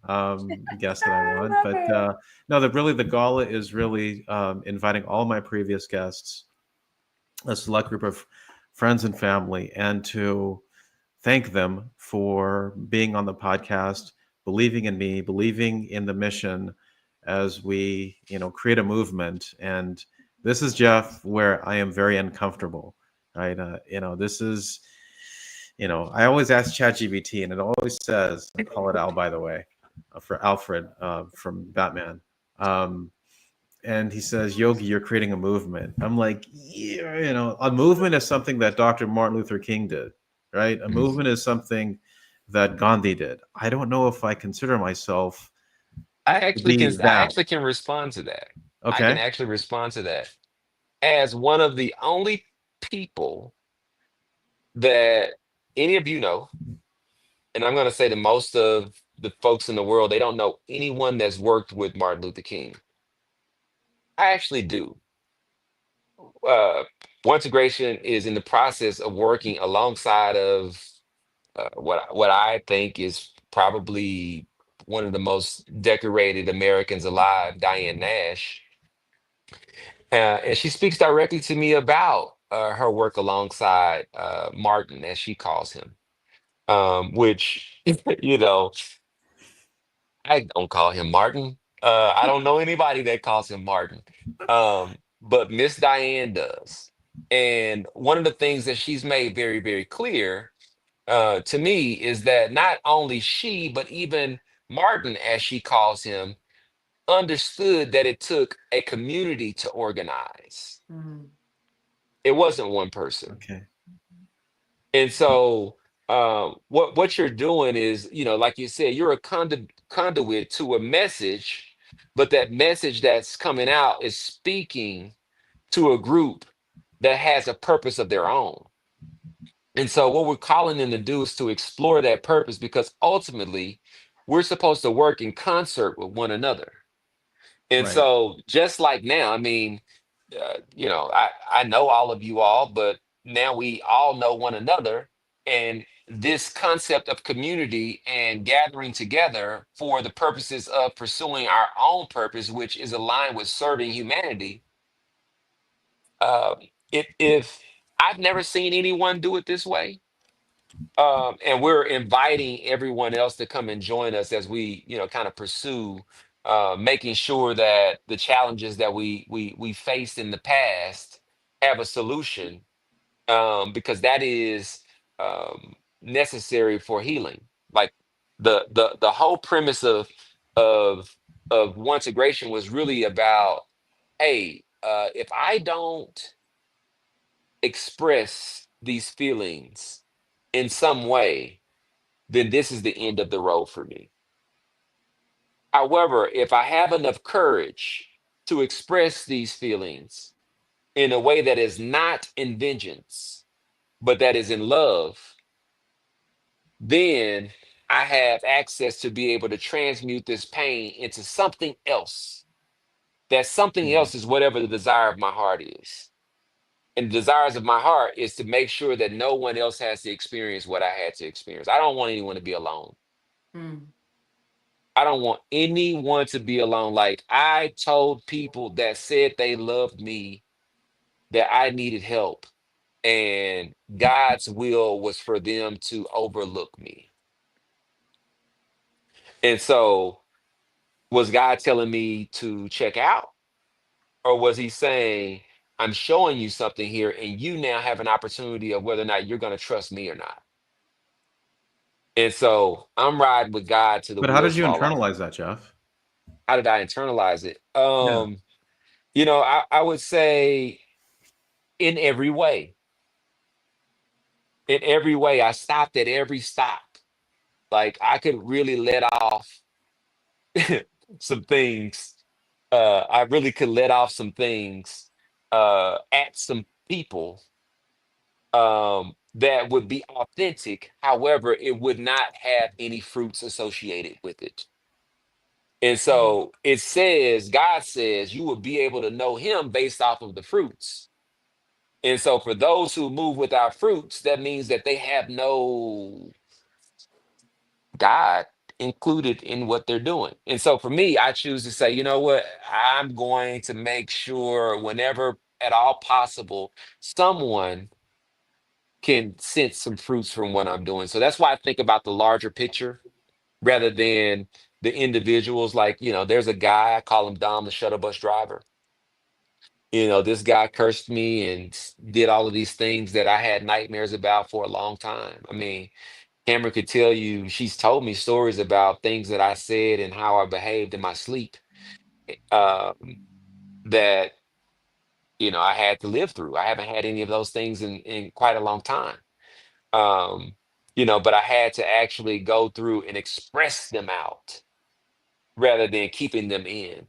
guests that I I want. love But it. no, the gala is really inviting all my previous guests, a select group of friends and family, and to thank them for being on the podcast, believing in me, believing in the mission as we, create a movement. And this is Jeff, where I am very uncomfortable, right? This is, I always ask ChatGPT, and it always says, I call it Al, by the way, for Alfred from Batman. Um, and he says, Yogi, you're creating a movement. I'm like, yeah, a movement is something that Dr. Martin Luther King did, right? A mm, movement is something that Gandhi did. I don't know if I consider myself to be I that. actually can respond to that. I can Okay. actually respond to that as one of the only people that any of you know, and I'm going to say that most of the folks in the world, they don't know anyone that's worked with Martin Luther King. I actually do. Uh, One2Gration is in the process of working alongside of what I think is probably one of the most decorated Americans alive, Diane Nash. And she speaks directly to me about her work alongside Martin, as she calls him, which, you know, I don't call him Martin. I don't know anybody that calls him Martin. But Miss Diane does. And one of the things that she's made very, very clear to me is that not only she, but even Martin, as she calls him, understood that it took a community to organize. Mm. It wasn't one person. Okay. And so, what you're doing is, like you said, you're a conduit to a message, but that message that's coming out is speaking to a group that has a purpose of their own. And so what we're calling them to do is to explore that purpose, because ultimately we're supposed to work in concert with one another. And Right. so just like now, I mean, I know all of you all, but now we all know one another. And this concept of community and gathering together for the purposes of pursuing our own purpose, which is aligned with serving humanity. Uh, if I've never seen anyone do it this way, and we're inviting everyone else to come and join us as we, kind of pursue making sure that the challenges that we faced in the past have a solution, because that is necessary for healing. Like the whole premise of of One2Gration was really about, hey, if I don't express these feelings in some way, then this is the end of the road for me. However, if I have enough courage to express these feelings in a way that is not in vengeance, but that is in love, then I have access to be able to transmute this pain into something else. That something Mhm. else is whatever the desire of my heart is. And the desires of my heart is to make sure that no one else has to experience what I had to experience. I don't want anyone to be alone. Mm. I don't want anyone to be alone. Like, I told people that said they loved me that I needed help, and God's will was for them to overlook me. And so, was God telling me to check out? Or was he saying, I'm showing you something here, and you now have an opportunity of whether or not you're going to trust me or not? And so I'm riding with God till the But how wheels did you fall off. internalize that, Jeff? How did I internalize it? Yeah. I would say in every way. In every way, I stopped at every stop. Like, I could really let off some things. I really could let off some things at some people, that would be authentic. However, it would not have any fruits associated with it. And Mm. so it says, God says, you will be able to know him based off of the fruits. And so for those who move without fruits, that means that they have no God included in what they're doing. And so for me, I choose to say, you know what? I'm going to make sure, whenever at all possible, someone can sense some fruits from what I'm doing. So that's why I think about the larger picture rather than the individuals. Like, there's a guy, I call him Dom, the shuttle bus driver. This guy cursed me and did all of these things that I had nightmares about for a long time. I mean, Cameron could tell you, she's told me stories about things that I said and how I behaved in my sleep, um, that, I had to live through. I haven't had any of those things in quite a long time. Um, but I had to actually go through and express them out rather than keeping them in.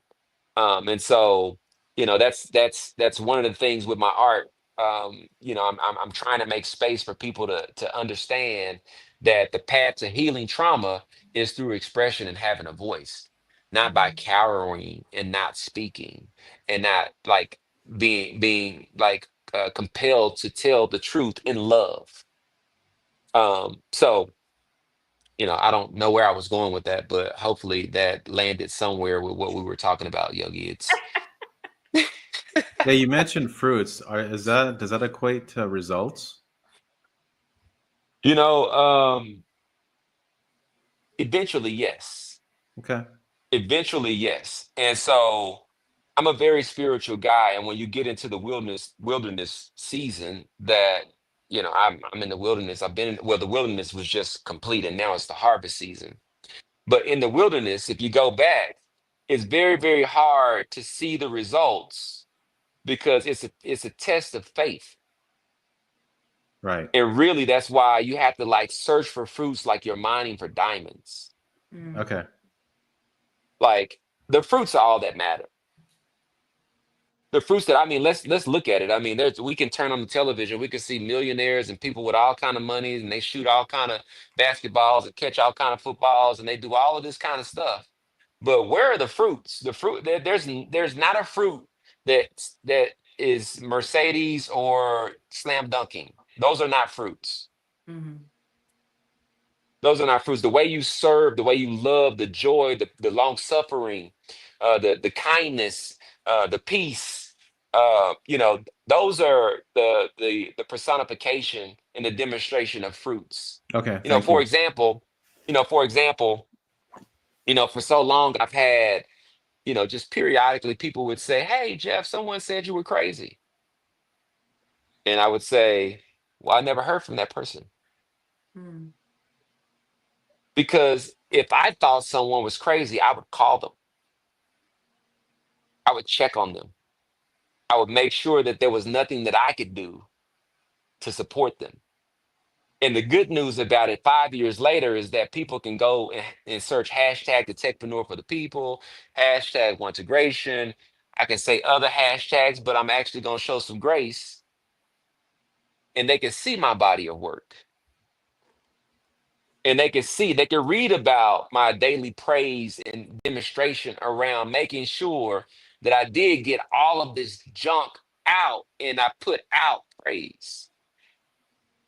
And so, that's one of the things with my art. I'm trying to make space for people to understand that the path to healing trauma is through expression and having a voice, not by Mhm. cowering and not speaking, and not like being like compelled to tell the truth in love. So, I don't know where I was going with that, but hopefully that landed somewhere with what we were talking about, Yogi. It's Yeah, you mentioned fruits. Does that equate to results? You know, eventually, yes. Okay. Eventually, yes. And so I'm a very spiritual guy. And when you get into the wilderness season, that, I'm in the wilderness. Well, the wilderness was just complete and now it's the harvest season. But in the wilderness, if you go back, it's very, very hard to see the results because it's a test of faith. Right. And really, that's why you have to like search for fruits like you're mining for diamonds. Mm. Okay. Like the fruits are all that matter. The fruits that, I mean, let's look at it. I mean, there's, we can turn on the television, we can see millionaires and people with all kind of money, and they shoot all kind of basketballs and catch all kind of footballs, and they do all of this kind of stuff. But where are the fruits? The fruit, there's not a fruit that is Mercedes or slam dunking. Those are not fruits. Mhm. Those are not fruits. The way you serve, the way you love, the joy, the long suffering, the kindness, the peace. You know, those are the personification and the demonstration of fruits. Okay. You know, Thank for you. example, for example, for so long I've had, just periodically people would say, "Hey, Jeff, someone said you were crazy," and I would say, "Well, I never heard from that person." Mm. Because if I thought someone was crazy, I would call them. I would check on them. I would make sure that there was nothing that I could do to support them. And the good news about it 5 years later is that people can go and search hashtag the techpreneur for the people, hashtag One2Gration. I can say other hashtags, but I'm actually going to show some grace and they can see my body of work. And they can read about my daily praise and demonstration around making sure that I did get all of this junk out and I put out praise.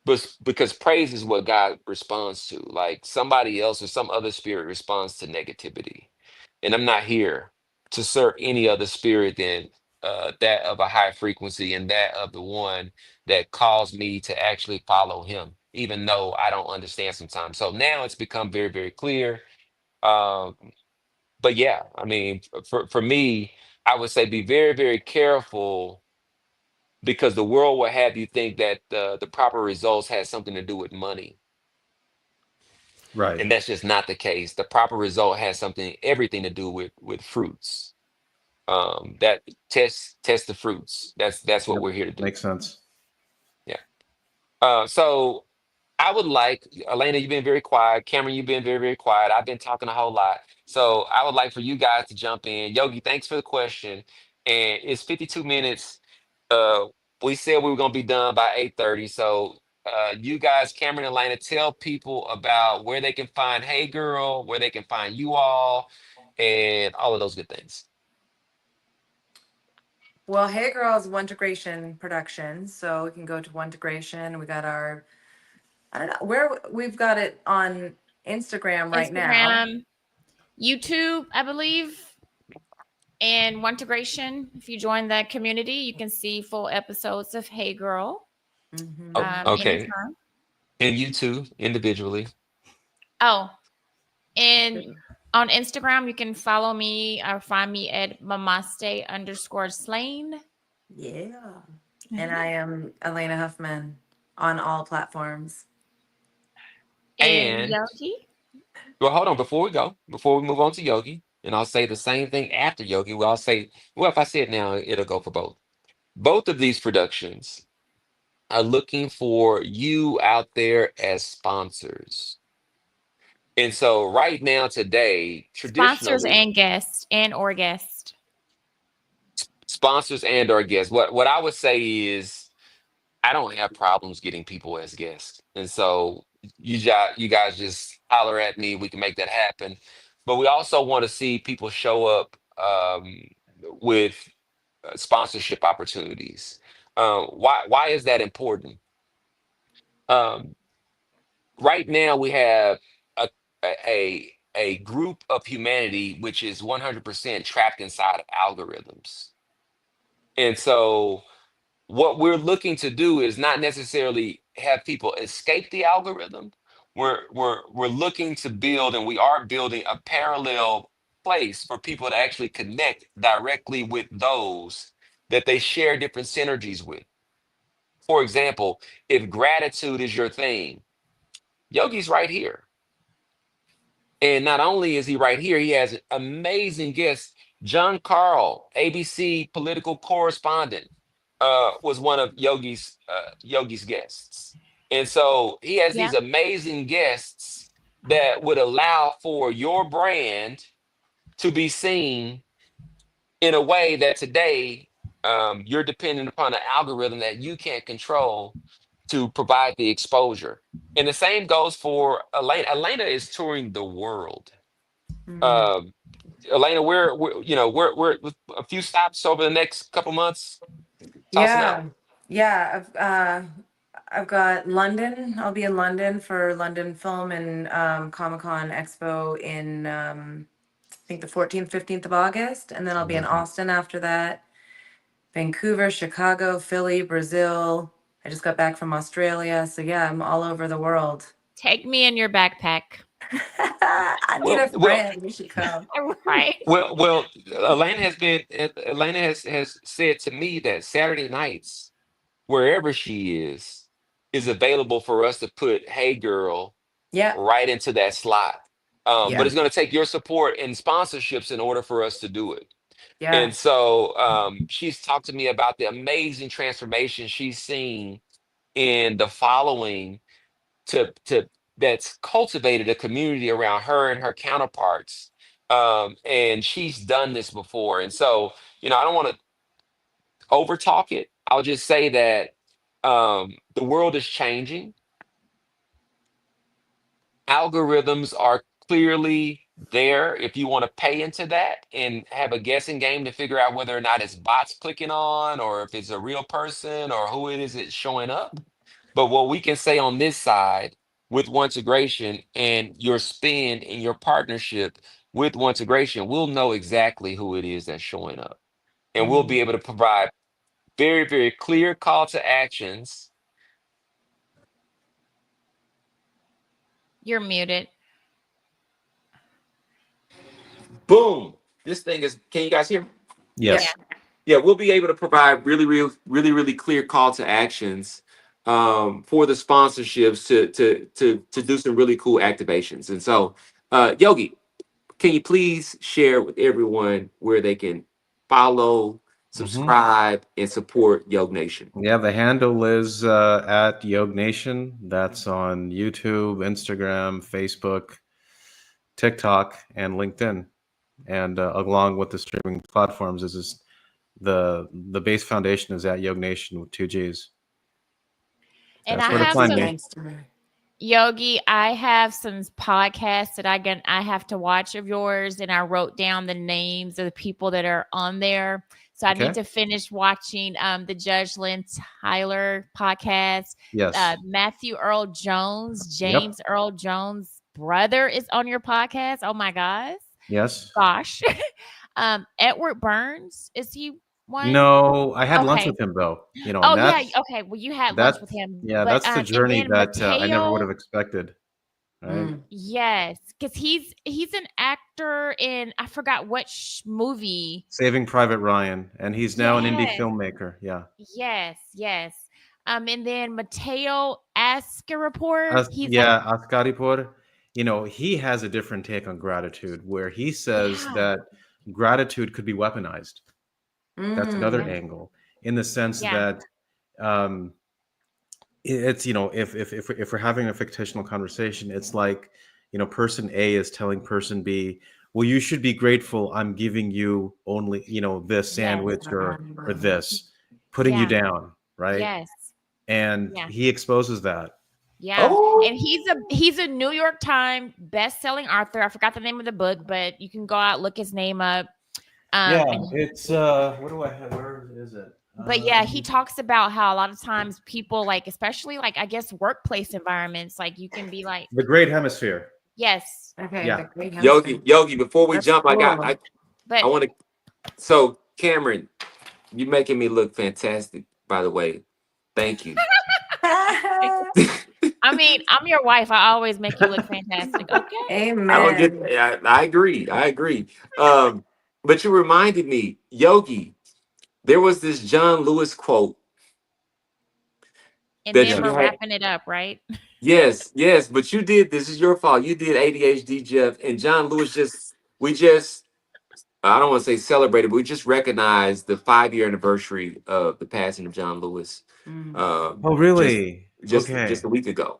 But because praise is what God responds to, like somebody else or some other spirit responds to negativity. And I'm not here to serve any other spirit than that of a high frequency and that of the one that calls me to actually follow him, even though I don't understand sometimes. So now it's become very, very clear. Um, but yeah, I mean, for me, I would say be very, very careful because the world will have you think that the proper results has something to do with money. Right. And that's just not the case. The proper result has everything to do with fruits. That test the fruits. That's what Yep. we're here to do. Makes sense. Yeah. So I would like, Alaina, you've been very quiet. Cameron, you've been very, very quiet. I've been talking a whole lot. So I would like for you guys to jump in. Yogi, thanks for the question. And it's 52 minutes. Uh, we said we were gonna be done by 8:30. So you guys, Cameron and Alaina, tell people about where they can find Hey Girl, where they can find you all, and all of those good things. Well, Hey Girls, One2Gration Productions. So we can go to One2Gration. We got our, I don't know where we've got it on Instagram right now. Instagram, YouTube, I believe, and One2Gration. If you join that community, you can see full episodes of Hey Girl Oh, Hmm. okay. anytime. And you too, individually. Oh, and on Instagram, you can follow me or find me at mamaste_slain. Yeah. And I am Alaina Huffman on all platforms. And And Yogi. well, hold on, before we move on to Yogi, and I'll say the same thing after Yogi. Well, I'll say, well, if I say it now, it'll go for both. Both of these productions are looking for you out there as sponsors. And so right now, today, Sponsors traditionally, and guests and or guest. sponsors and or guests, what I would say is I don't have problems getting people as guests. And so you guys just holler at me, we can make that happen. But we also want to see people show up with sponsorship opportunities. Why is that important? Um, right now we have a a group of humanity which is 100% trapped inside of algorithms. And so what we're looking to do is not necessarily have people escape the algorithm. We're looking to build, and we are building a parallel place for people to actually connect directly with those that they share different synergies with. For example, if gratitude is your thing, Yogi's right here. And not only is he right here, he has amazing guests. John Carl, ABC political correspondent, was one of Yogi's guests. And so he has these Yeah. amazing guests that would allow for your brand to be seen in a way that today you're dependent upon an algorithm that you can't control to provide the exposure. And the same goes for Elena. Elena is touring the world. Mhm. Um, Elena, we're a few stops over the next couple months, tossing out. Yeah, yeah. I've got London. I'll be in London for London Film and Comic Con Expo in I think the 14th, 15th of August, and then I'll be in Amazing. Austin after that. Vancouver, Chicago, Philly, Brazil. I just got back from Australia, so yeah, I'm all over the world. Take me in your backpack. I need Well, a well, friend. You should come. Right. well. Elena has said to me that Saturday nights, wherever she is available for us to put "Hey Girl" Yeah, right into that slot. But yeah, it's going to take your support and sponsorships in order for us to do it. yeah. And so she's talked to me about the amazing transformation she's seen in the following to that's cultivated a community around her and her counterparts. And she's done this before. And so, I don't want to over talk it. I'll just say that the world is changing. Algorithms are clearly there if you want to pay into that and have a guessing game to figure out whether or not it's bots clicking on or if it's a real person or who it is that's showing up. But what we can say on this side with One2Gration and your spin and your partnership with One2Gration, we'll know exactly who it is that's showing up. And we'll Mhm. be able to provide very, very clear call to actions. You're muted. Boom. This thing is, can you guys hear me? Yeah. Yeah. Yes. Yeah, we'll be able to provide really clear call to actions for the sponsorships to do some really cool activations. And so, Yogi, can you please share with everyone where they can follow, Hmm. subscribe, and support Yog Nation? Yeah, the handle is at Yog Nation. That's on YouTube, Instagram, Facebook, TikTok, and LinkedIn. And along with the streaming platforms, is just the base foundation is at Yog Nation with two G's. And That's I where to have Fancy find some me. gangster. Yogi, I have some podcasts that I have to watch of yours, and I wrote down the names of the people that are on there. So I need Okay. to finish watching the Judge Lynn Tyler podcast. Yes. Matthew Earl Jones, Yep. James Earl Jones' brother is on your podcast. Oh my Yes. gosh. Edward Burns, is he one? No, I had lunch Okay. with him though. And Oh yeah. that's Okay. Well, you had lunch that. with him, Yeah, but that's the and journey then that I never would Mateo. have expected. Right. Mm. Yes, because he's an actor in I forgot what movie. Saving Private Ryan, and he's now an indie Yes, filmmaker. Yeah. yes. And then Mateo Ascaraport. He's like, Yeah, Ascaripur, he has a different take on gratitude where he says yeah, that gratitude could be weaponized. That's another Mm. yeah, angle in the sense yeah, that um, it's, if we're having a fictional conversation, it's like, person A is telling person B, well, you should be grateful. I'm giving you only, this yes, sandwich or Mm. this, putting you yeah, down, right? yes, And yeah, he exposes that. yeah. Oh, And he's a New York Times best-selling author. I forgot the name of the book, but you can go out look his name up. Yeah, And it's what do I have? Where is it? but yeah, he talks about how a lot of times people like, especially like I guess workplace environments, like you can be like, The Great Hemisphere. yes, Okay, Yeah. the great Yogi, hamster. Yogi, before we That's jump, cool. I but want to. So, Cameron, you're making me look fantastic, by the way. Thank you. I mean, I'm your wife. I always make you look fantastic. Okay. I don't get. Amen. I agree. I agree. Um, but you reminded me, Yogi. There was this John Lewis quote And that then Yes. you we're had. wrapping it up, right? Yes, yes. But you did. This is your fault. You did ADHD, Jeff, and John Lewis. We just. I don't want to say celebrated, but we just recognized the 5-year anniversary of the passing of John Lewis. Mm. Oh, Just really? just Okay. a week ago.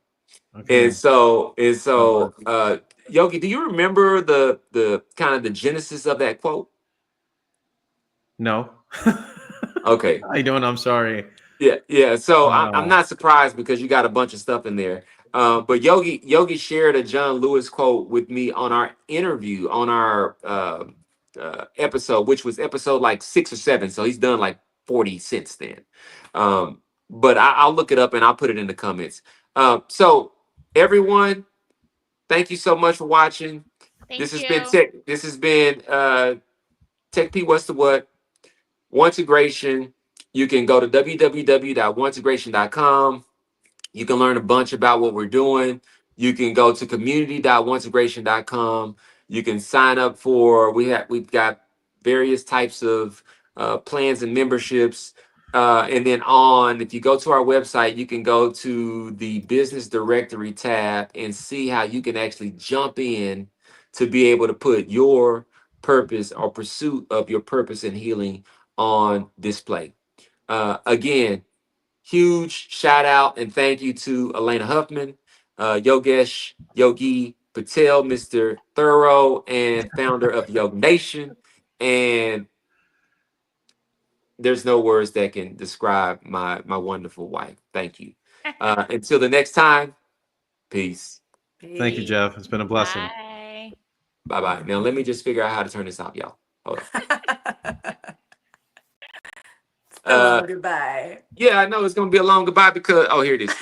And Okay. so That works. Yogi, do you remember the kind of the genesis of that quote? No. Okay. I don't. I'm sorry. Yeah. So I'm No. not surprised because you got a bunch of stuff in there. But Yogi shared a John Lewis quote with me on our interview on our episode, which was episode like 6 or 7. So he's done like 40 since then. But I'll look it up and I'll put it in the comments. So everyone, thank you so much for watching. This Thank has been you. Tech. This has been Tech P. What's the what? One2Gration. You can go to www.one2gration.com. You can learn a bunch about what we're doing. You can go to community.oneintegration.com. You can sign up for we've got various types of plans and memberships. And then if you go to our website, you can go to the business directory tab and see how you can actually jump in to be able to put your purpose or pursuit of your purpose and healing on display. Again, huge shout out and thank you to Alaina Huffman, Yogi Patel, Mr. Thorough, and founder of Yoga Nation. And there's no words that can describe my wonderful wife. Thank you. Until the next time, peace. Thank you, Peace. Jeff. It's been a blessing. Bye. Bye bye. Now let me just figure out how to turn this off, y'all. Hold on. So Uh, long goodbye. yeah, I know it's gonna be a long goodbye because here it is.